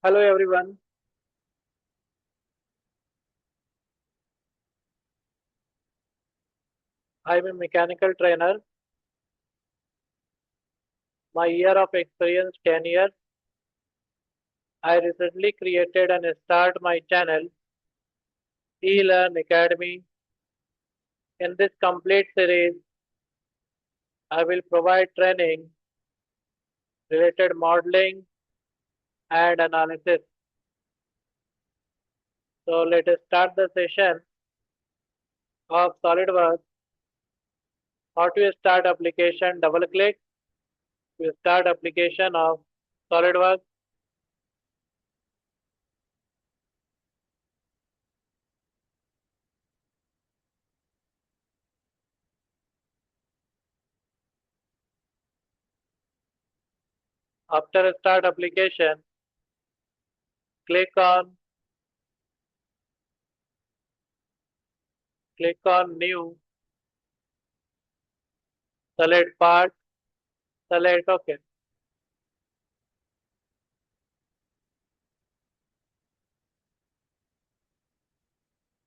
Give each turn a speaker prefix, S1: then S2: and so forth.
S1: Hello everyone, I'm a mechanical trainer. My year of experience 10 years. I recently created and start my channel eLearn Academy. In this complete series, I will provide training related modeling and analysis. So let us start the session of Solidworks. How to start application, double click to start application of Solidworks. After start application, click on new, select part, select OK.